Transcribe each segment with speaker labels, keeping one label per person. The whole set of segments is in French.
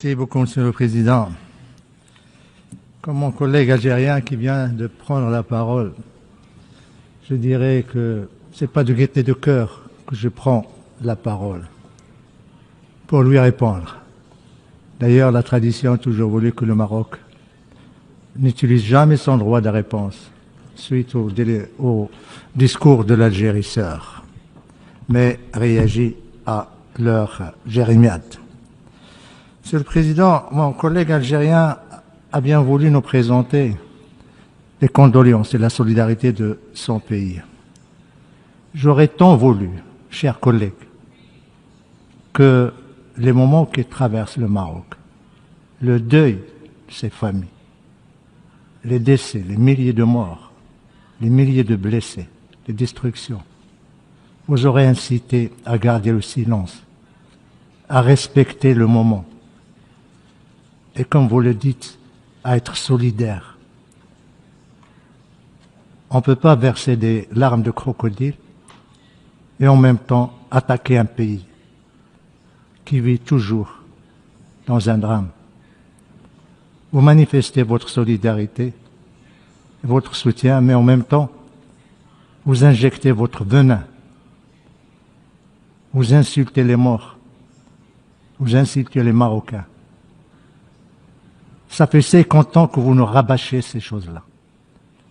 Speaker 1: Merci beaucoup, Monsieur le Président. Comme mon collègue algérien qui vient de prendre la parole, je dirais que ce n'est pas de gaieté de cœur que je prends la parole pour lui répondre. D'ailleurs, la tradition a toujours voulu que le Maroc n'utilise jamais son droit de réponse suite au discours de l'Algérie sœur, mais réagit à leur jérémiade. Monsieur le Président, mon collègue algérien a bien voulu nous présenter les condoléances et la solidarité de son pays. J'aurais tant voulu, chers collègues, que les moments qui traversent le Maroc, le deuil de ces familles, les décès, les milliers de morts, les milliers de blessés, les destructions, vous auraient incité à garder le silence, à respecter le moment. Et comme vous le dites, à être solidaire. On ne peut pas verser des larmes de crocodile et en même temps attaquer un pays qui vit toujours dans un drame. Vous manifestez votre solidarité, votre soutien, mais en même temps, vous injectez votre venin. Vous insultez les morts. Vous insultez les Marocains. Ça fait 50 ans que vous nous rabâchez ces choses-là.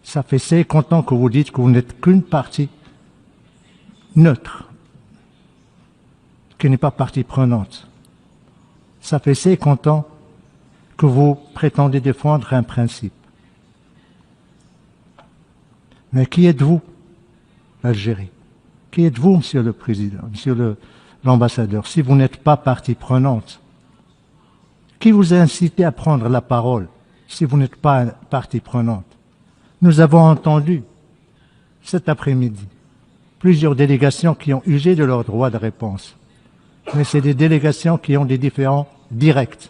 Speaker 1: Ça fait 50 ans que vous dites que vous n'êtes qu'une partie neutre, qui n'est pas partie prenante. Ça fait 50 ans que vous prétendez défendre un principe. Mais qui êtes-vous, l'Algérie? Qui êtes-vous, Monsieur le Président, Monsieur l'ambassadeur, si vous n'êtes pas partie prenante? Qui vous a incité à prendre la parole si vous n'êtes pas partie prenante? Nous avons entendu cet après-midi plusieurs délégations qui ont usé de leur droit de réponse. Mais c'est des délégations qui ont des différends directs.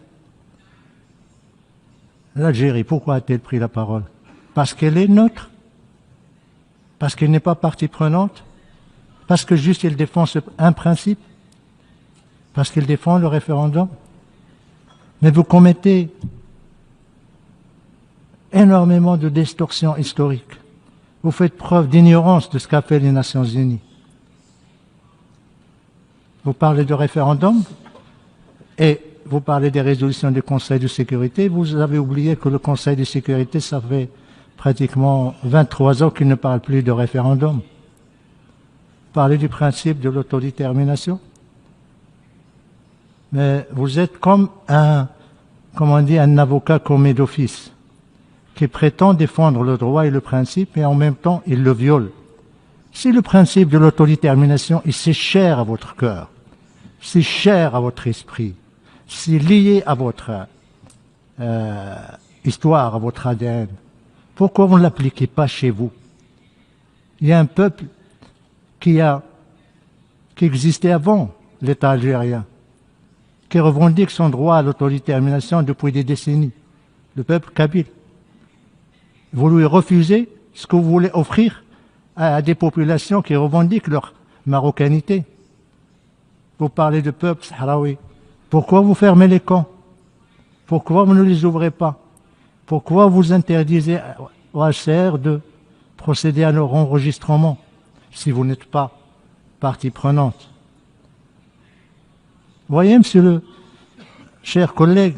Speaker 1: L'Algérie, pourquoi a-t-elle pris la parole? Parce qu'elle est neutre? Parce qu'elle n'est pas partie prenante? Parce que juste elle défend un principe? Parce qu'elle défend le référendum? Mais vous commettez énormément de distorsions historiques. Vous faites preuve d'ignorance de ce qu'a fait les Nations Unies. Vous parlez de référendum et vous parlez des résolutions du Conseil de sécurité. Vous avez oublié que le Conseil de sécurité, ça fait pratiquement 23 ans qu'il ne parle plus de référendum. Vous parlez du principe de l'autodétermination. Mais vous êtes comme un avocat commis d'office qui prétend défendre le droit et le principe et en même temps il le viole. Si le principe de l'autodétermination est si cher à votre cœur, si cher à votre esprit, si lié à votre histoire, à votre ADN, pourquoi vous ne l'appliquez pas chez vous? Il y a un peuple qui existait avant l'État algérien, qui revendique son droit à l'autodétermination depuis des décennies, le peuple kabyle. Vous lui refusez ce que vous voulez offrir à des populations qui revendiquent leur marocanité. Vous parlez de peuple sahraoui. Pourquoi vous fermez les camps? Pourquoi vous ne les ouvrez pas? Pourquoi vous interdisez au HCR de procéder à leur enregistrement si vous n'êtes pas partie prenante? Voyez, monsieur le cher collègue,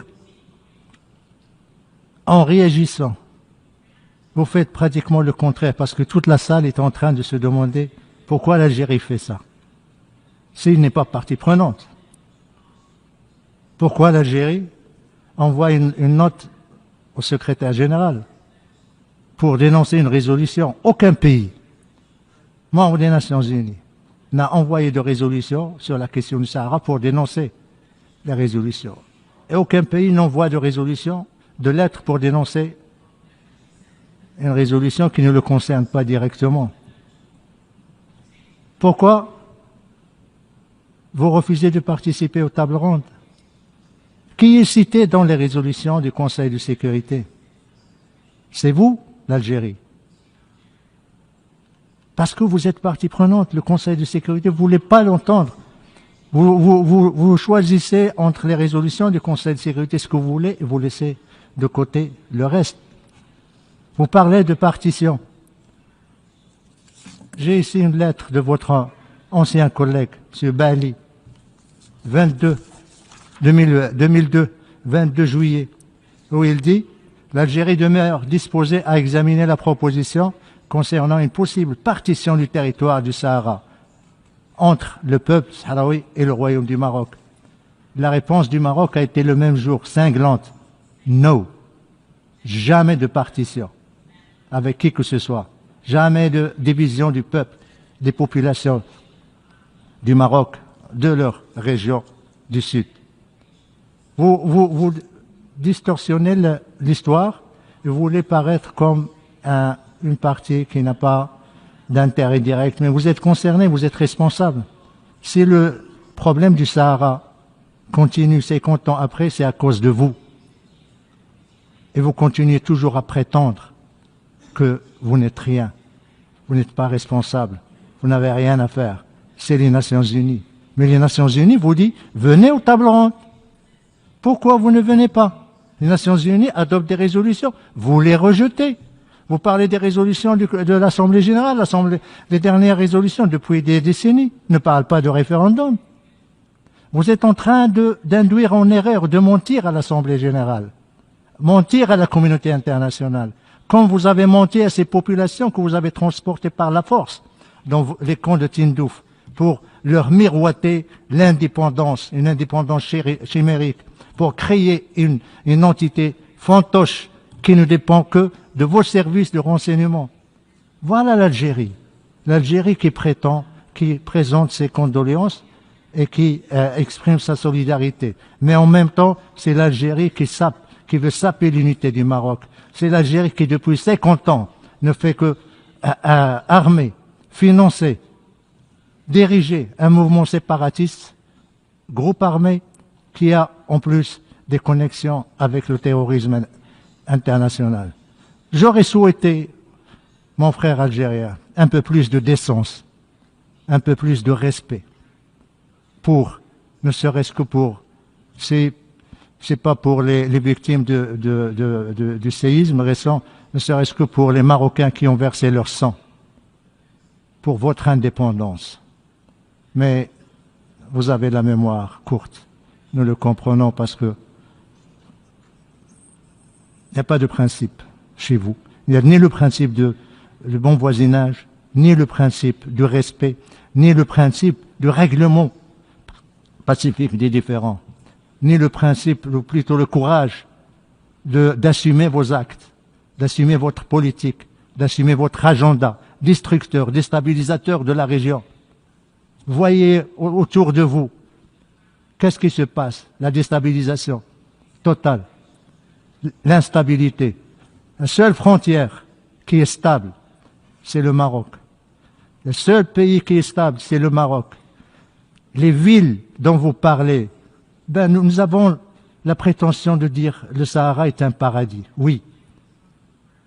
Speaker 1: en réagissant, vous faites pratiquement le contraire, parce que toute la salle est en train de se demander pourquoi l'Algérie fait ça, s'il n'est pas partie prenante. Pourquoi l'Algérie envoie une note au secrétaire général pour dénoncer une résolution? Aucun pays, membre des Nations Unies, n'a envoyé de résolution sur la question du Sahara pour dénoncer les résolutions. Et aucun pays n'envoie de résolution, de lettre pour dénoncer une résolution qui ne le concerne pas directement. Pourquoi vous refusez de participer aux tables rondes? Qui est cité dans les résolutions du Conseil de sécurité? C'est vous, l'Algérie. Parce que vous êtes partie prenante, le Conseil de sécurité, vous ne voulez pas l'entendre. Vous choisissez entre les résolutions du Conseil de sécurité ce que vous voulez et vous laissez de côté le reste. Vous parlez de partition. J'ai ici une lettre de votre ancien collègue, M. Bali, 2002, 22 juillet, où il dit « L'Algérie demeure disposée à examiner la proposition concernant une possible partition du territoire du Sahara entre le peuple sahraoui et le Royaume du Maroc. » La réponse du Maroc a été le même jour, cinglante. No. Jamais de partition avec qui que ce soit. Jamais de division du peuple, des populations du Maroc, de leur région du Sud. Vous distorsionnez l'histoire et vous voulez paraître comme une partie qui n'a pas d'intérêt direct, mais vous êtes concerné, vous êtes responsable. Si le problème du Sahara continue 50 ans après, c'est à cause de vous. Et vous continuez toujours à prétendre que vous n'êtes rien. Vous n'êtes pas responsable. Vous n'avez rien à faire. C'est les Nations Unies. Mais les Nations Unies vous disent, venez aux tables rondes. Pourquoi vous ne venez pas? Les Nations Unies adoptent des résolutions. Vous les rejetez. Vous parlez des résolutions de l'Assemblée générale. Les dernières résolutions depuis des décennies ne parlent pas de référendum. Vous êtes en train d'induire en erreur, de mentir à l'Assemblée générale. Mentir à la communauté internationale. Comme vous avez menti à ces populations que vous avez transportées par la force dans les camps de Tindouf pour leur miroiter l'indépendance, une indépendance chimérique, pour créer une entité fantoche qui ne dépend que de vos services de renseignement. Voilà l'Algérie. L'Algérie qui présente ses condoléances et qui exprime sa solidarité. Mais en même temps, c'est l'Algérie qui veut saper l'unité du Maroc. C'est l'Algérie qui, depuis 50 ans, ne fait que armer, financer, diriger un mouvement séparatiste, groupe armé, qui a en plus des connexions avec le terrorisme international. J'aurais souhaité, mon frère algérien, un peu plus de décence, un peu plus de respect, ne serait-ce que pour c'est pas pour les victimes du séisme récent, ne serait-ce que pour les Marocains qui ont versé leur sang pour votre indépendance. Mais vous avez la mémoire courte. Nous le comprenons parce que il n'y a pas de principe chez vous. Il n'y a ni le principe de bon voisinage, ni le principe du respect, ni le principe du règlement pacifique des différends, ni le principe, ou plutôt le courage d'assumer vos actes, d'assumer votre politique, d'assumer votre agenda destructeur, déstabilisateur de la région. Voyez autour de vous, qu'est-ce qui se passe? La déstabilisation totale, l'instabilité. La seule frontière qui est stable, c'est le Maroc. Le seul pays qui est stable, c'est le Maroc. Les villes dont vous parlez, nous avons la prétention de dire que le Sahara est un paradis. Oui,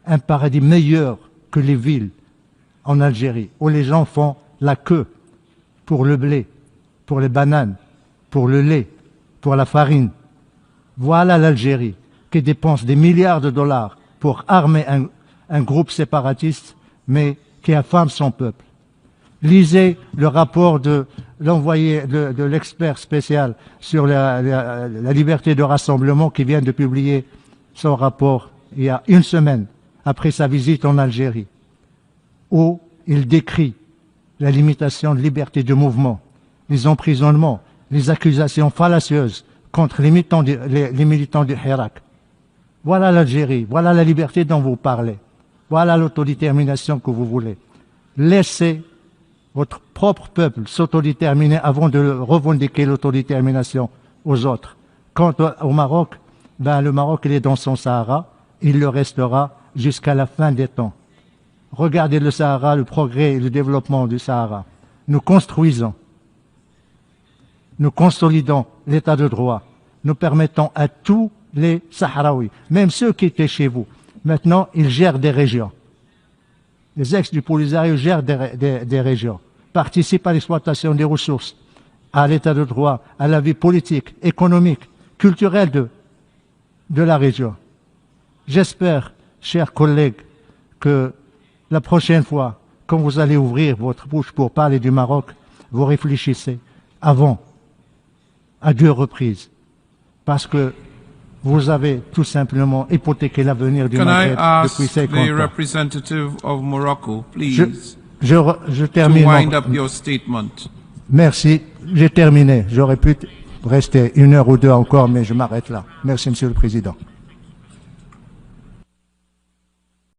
Speaker 1: un paradis meilleur que les villes en Algérie, où les gens font la queue pour le blé, pour les bananes, pour le lait, pour la farine. Voilà l'Algérie qui dépense des milliards de dollars pour armer un groupe séparatiste, mais qui affame son peuple. Lisez le rapport de l'envoyé de l'expert spécial sur la liberté de rassemblement qui vient de publier son rapport il y a une semaine après sa visite en Algérie, où il décrit la limitation de liberté de mouvement, les emprisonnements, les accusations fallacieuses contre les militants du Hirak. Voilà l'Algérie, voilà la liberté dont vous parlez, voilà l'autodétermination que vous voulez. Laissez votre propre peuple s'autodéterminer avant de revendiquer l'autodétermination aux autres. Quant au Maroc, le Maroc il est dans son Sahara, il le restera jusqu'à la fin des temps. Regardez le Sahara, le progrès et le développement du Sahara. Nous construisons, nous consolidons l'état de droit, nous permettons à tous les Sahraouis, même ceux qui étaient chez vous, maintenant ils gèrent des régions. Les ex du Polisario gèrent des régions, participent à l'exploitation des ressources à l'état de droit, à la vie politique, économique, culturelle de la région. J'espère, chers collègues, que la prochaine fois, quand vous allez ouvrir votre bouche pour parler du Maroc, vous réfléchissez avant, à 2 reprises, parce que vous avez tout simplement hypothéqué l'avenir du
Speaker 2: Can I
Speaker 1: Maghreb
Speaker 2: ask
Speaker 1: depuis 50
Speaker 2: the
Speaker 1: ans.
Speaker 2: representative of Morocco, please,
Speaker 1: Je
Speaker 2: to
Speaker 1: termine.
Speaker 2: wind up your statement?
Speaker 1: Merci, j'ai terminé. J'aurais pu rester 1 heure ou 2 encore, mais je m'arrête là. Merci, Monsieur le Président.